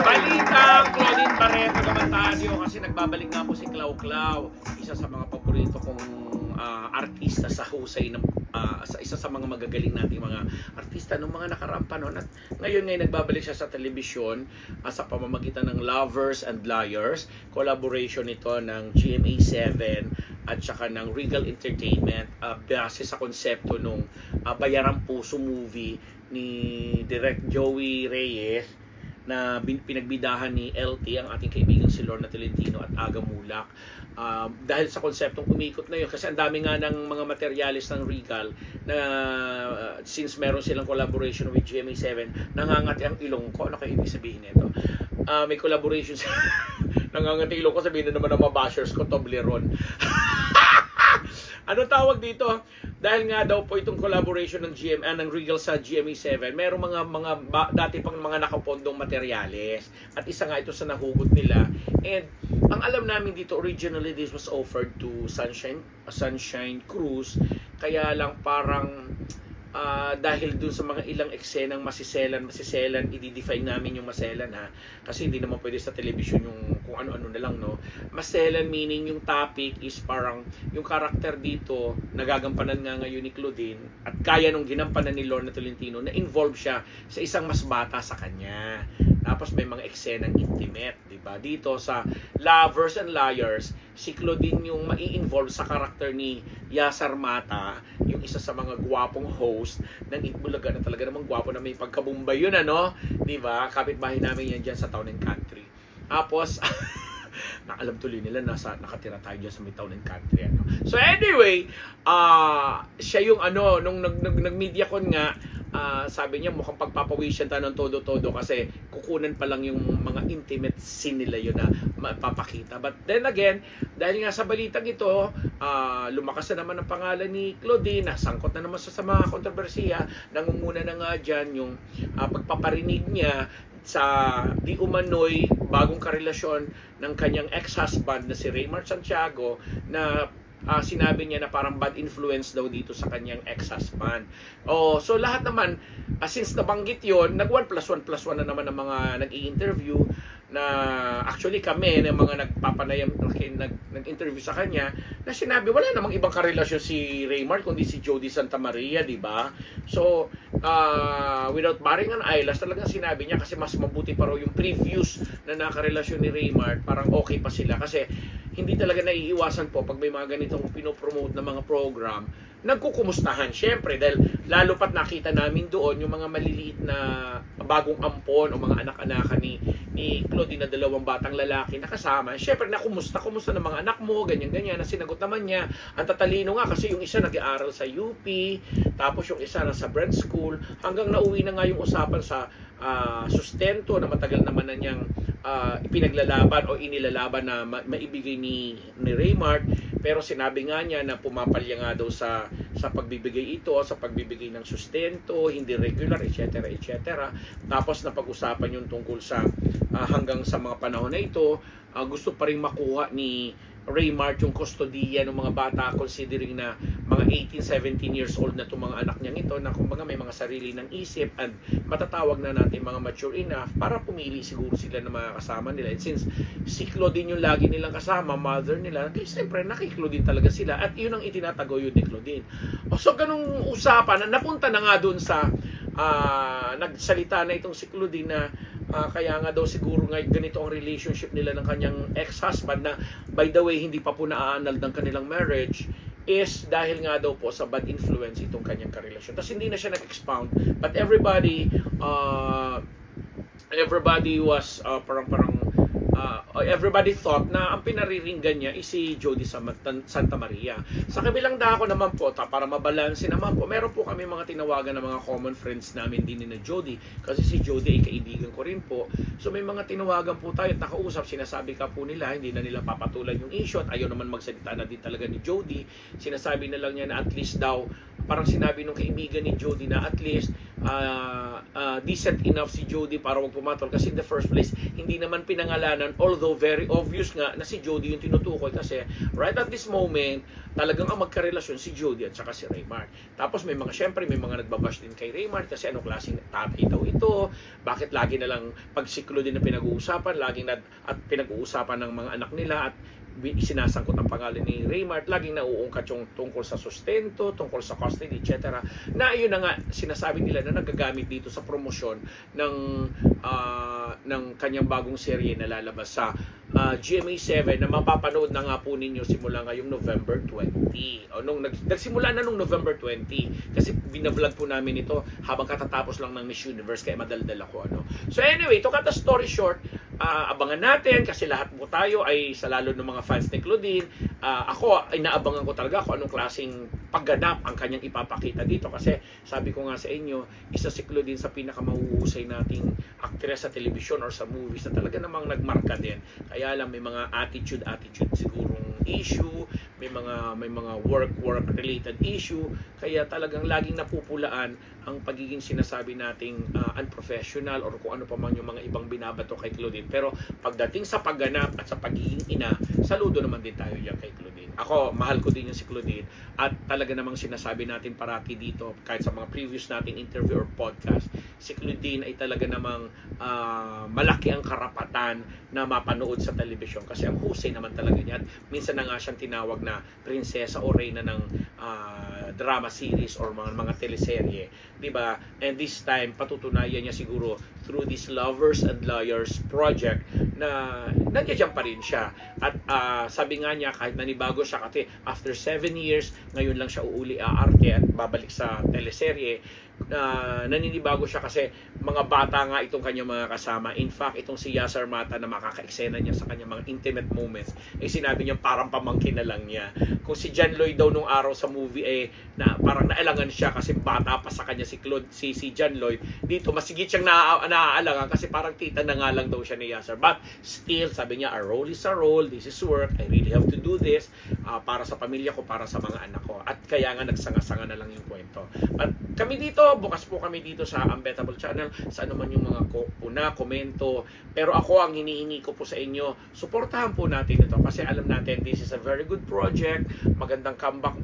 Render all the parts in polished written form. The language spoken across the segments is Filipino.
Balita, Claudine Barreto naman tayo kasi nagbabalik nga po si Clau Clau, isa sa mga paborito kong artista sa husay ng isa sa mga magagaling nating mga artista noong mga nakaraang panahon. At ngayon nagbabalik siya sa telebisyon sa pamamagitan ng Lovers and Liars, collaboration ito ng GMA7 at saka ng Regal Entertainment, base sa konsepto nung Bayarang Puso movie ni Direk Joey Reyes na pinagbidahan ni LT, ang ating kaibigan si Lorna Tolentino at Aga Mulak. Dahil sa konseptong umikot na yun, kasi ang dami nga ng mga materialis ng Regal na since meron silang collaboration with GMA7, nangangati ang ilong ko. Ano kayo ibig sabihin nito? May collaboration nangangati ilong ko, sabihin na naman ng mga bashers ko, Toblerone. Ano tawag dito? Dahil nga daw po itong collaboration ng ng Regal sa GMA7, merong mga dati pang mga nakapondong materyales. At isa nga ito sa nahugot nila. And ang alam namin dito, originally this was offered to Sunshine Cruz. Kaya lang parang dahil dun sa mga ilang eksenang masiselan, i-define namin yung maselan, ha, kasi hindi naman pwede sa television yung kung ano-ano na lang, no. Maselan meaning yung topic is parang yung karakter dito nagagampanan nga ngayon ni Claudine at kaya nung ginampanan ni Lorna Tolentino na involve siya sa isang mas bata sa kanya. Tapos may mga eksenang intimate, di ba? Dito sa Lovers and Liars, si Claudine yung mai-involve sa karakter ni Yasar Mata, yung isa sa mga gwapong host ng Itbulaga na talaga namang gwapo na may pagkabumbay yun, ano? Di ba? Kapitbahay namin yan dyan sa Town and Country. Tapos, naalam tuloy nila nakatira tayo dyan sa may Town and Country, ano? So anyway, siya yung nung nag-media con nga, sabi niya mukhang pagpapawisan tayo ng todo-todo kasi kukunan pa lang yung mga intimate scene nila yun na mapapakita. But then again, dahil nga sa balitang ito, lumakas na naman ang pangalan ni Claudine, nasangkot na naman sa mga kontrobersiya, nangunguna na nga dyan yung pagpaparinig niya sa di umano'y bagong karelasyon ng kanyang ex-husband na si Raymar Santiago na sinabi niya na parang bad influence daw dito sa kanyang ex-husband. So lahat naman, since nabanggit yon, nag-1+1+1 na naman ang mga nag-i-interview na actually kami na mga nagpapanayam nag-interview sa kanya na sinabi wala namang ibang karelasyon si Raymar kundi si Jody Santa Maria, di ba? So without barring an eyelash, talagang sinabi niya kasi mas mabuti pa raw yung previous na nakarelasyon ni Raymar, parang okay pa sila kasi hindi talaga naiiwasan po pag may mga ganitong pinopromote na mga program, nagkukumustahan syempre dahil lalo pat nakita namin doon yung mga maliliit na bagong ampon o mga anak-anakan ni Claudine na dalawang batang lalaki na kasama. Syempre kumusta ng mga anak mo, ganyan-ganyan, na sinagot naman niya. Ang tatalino nga kasi yung isa nag-aaral sa UP, tapos yung isa nasa Brent School, hanggang nauwi na nga yung usapan sa sustento na matagal naman na niyang ipinaglalaban o inilalaban na maibigay ni Raymar, pero sinabi nga niya na pumapalya nga daw sa pagbibigay ito, sa pagbibigay ng sustento, hindi regular, etc. etc. Tapos napag-usapan yung tungkol sa hanggang sa mga panahon na ito, gusto pa rin makuha ni Raymar yung kustodiya ng mga bata, considering na mga 18-17 years old na itong mga anak niyang ito na kumbaga may mga sarili ng isip at matatawag na natin mga mature enough para pumili siguro sila ng mga kasama nila. And since si Claudine yung lagi nilang kasama, mother nila, kaya siyempre nakikloudine talaga sila at yun ang itinataguyod ni Claudine. So ganung usapan, napunta na nga dun sa nagsalita na itong si Claudine na kaya nga daw siguro nga ganito ang relationship nila ng kanyang ex-husband na by the way hindi pa po naaanal ng kanilang marriage is dahil nga daw po sa bad influence itong kanyang karelasyon. Tapos hindi na siya nag-expound but everybody was everybody thought na ang pinariringgan niya is si Jody Santa Maria. Sa kabilang dako naman po, para mabalansin naman po, meron po kami mga tinawagan ng mga common friends namin din ni Jody kasi si Jody ay kaibigan ko rin po. So may mga tinawagan po tayo at nakausap, sinasabi ka po nila hindi na nila papatulan yung issue at ayaw naman magsalita na din talaga ni Jody. Sinasabi na lang niya na at least daw, parang sinabi nung kaibigan ni Jody na at least decent enough si Jody para wag pumatol, kasi in the first place hindi naman pinangalanan, although very obvious nga na si Jody yung tinutukoy, kasi right at this moment talagang ang magkarelasyon si Jody at saka si Raymart. Tapos may mga nagbabash din kay Raymart kasi anong klaseng tatay daw ito, bakit lagi na lang pagsiklo din na pinag-uusapan, at pinag-uusapan ng mga anak nila, at sinasangkot ang pangalan ni Raymart, laging nauungkat yung tungkol sa sustento, tungkol sa custody, etc. Na yun na nga, sinasabi nila na nagagamit dito sa promosyon ng kanyang bagong serye na lalabas sa GMA7 na mapapanood na nga po ninyo simula ngayong November 20. O nagsimula na nung November 20 kasi binablog po namin ito habang katatapos lang ng Miss Universe, kaya madaldal ako. So anyway, to cut the story short, abangan natin kasi lahat po tayo ay sa lalo ng mga fans ni Claudine. Ako, inaabangan ko talaga kung anong klaseng pagganap ang kanyang ipapakita dito, kasi sabi ko nga sa inyo, isa si Claudine sa pinakamahuhusay nating actress sa television or sa movies na talaga namang nagmarka din. Kaya lang may mga attitude sigurong issue, may mga work related issue, kaya talagang laging napupulaan ang pagiging sinasabi nating unprofessional or kung ano pa man yung mga ibang binabato kay Claudine. Pero pagdating sa pagganap at sa pagiging ina, saludo naman din tayo diyan kay Claudine. Ako, mahal ko din yung si Claudine, at talaga namang sinasabi natin parati dito kahit sa mga previous nating interview or podcast, si Claudine ay talaga namang malaki ang karapatan na mapanood sa television kasi ang husay naman talaga niya. Minsan na nga siyang tinawag na prinsesa o reyna ng drama series or mga teleserye, di ba? And this time patutunayan niya siguro through this Lovers and Liars project na nandiyan pa rin siya. At sabi nga niya, kahit nanibago siya kasi after 7 years ngayon lang siya uuli aarte at babalik sa teleserye, naninibago siya kasi mga bata nga itong kanyang mga kasama. In fact, itong si Yasser Mata na makaka-eksena niya sa kanyang mga intimate moments, sinabi niya parang pamangkin na lang niya. Kung si John Lloyd daw nung araw sa movie na parang naalangan siya kasi bata pa sa kanya si John Lloyd, dito masigit siyang naaalangan kasi parang tita na nga lang daw siya ni Yasser. But still, sabi niya, a role is a role, this is work, I really have to do this para sa pamilya ko, para sa mga anak ko. At kaya nga nagsanga-sanga na lang yung kwento. At kami dito, bukas po kami dito sa Unbettable Channel sa anuman yung mga komento. Pero ako, ang hinihingi ko po sa inyo, suportahan po natin ito kasi alam natin this is a very good project, magandang comeback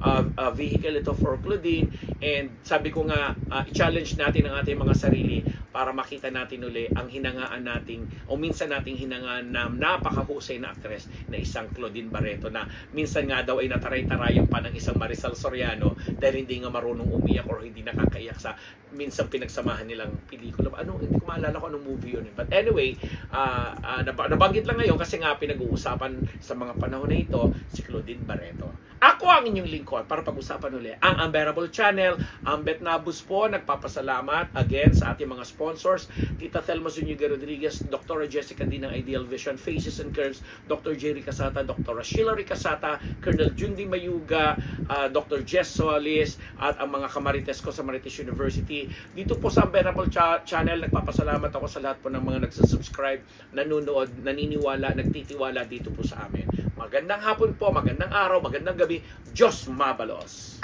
vehicle ito for Claudine, and sabi ko nga, i-challenge natin ang ating mga sarili para makita natin uli ang hinangaan nating o minsan nating hinangaan na napakahusay na actress na isang Claudine Barreto, na minsan nga daw ay nataray-tarayan pa ng isang Marisol Soriano dahil hindi nga marunong umiyak or hindi nakakaiyak sa minsan pinagsamahan nilang pelikula. Hindi ko maalala kung anong movie yun. But anyway, nabanggit lang ngayon kasi nga pinag-uusapan sa mga panahon na ito si Claudine Barreto. Ako ang inyong lingkod para pag-usapan uli ang Unbettable Channel. Ambet Nabus po, nagpapasalamat again sa ating mga sponsors. Tita Thelma Zuniga Rodriguez, Dr. Jessica D ng Ideal Vision, Faces and Curves, Dr. Jerry Casata, Dr. Sheila Ricasata, Colonel Jundi Mayuga, Dr. Jess Solis, at ang mga kamarites ko sa Marites University. Dito po sa Unbettable Channel, nagpapasalamat ako sa lahat po ng mga nagsasubscribe, nanonood, naniniwala, nagtitiwala dito po sa amin. Magandang hapon po, magandang araw, magandang gabi. Diyos mabalos!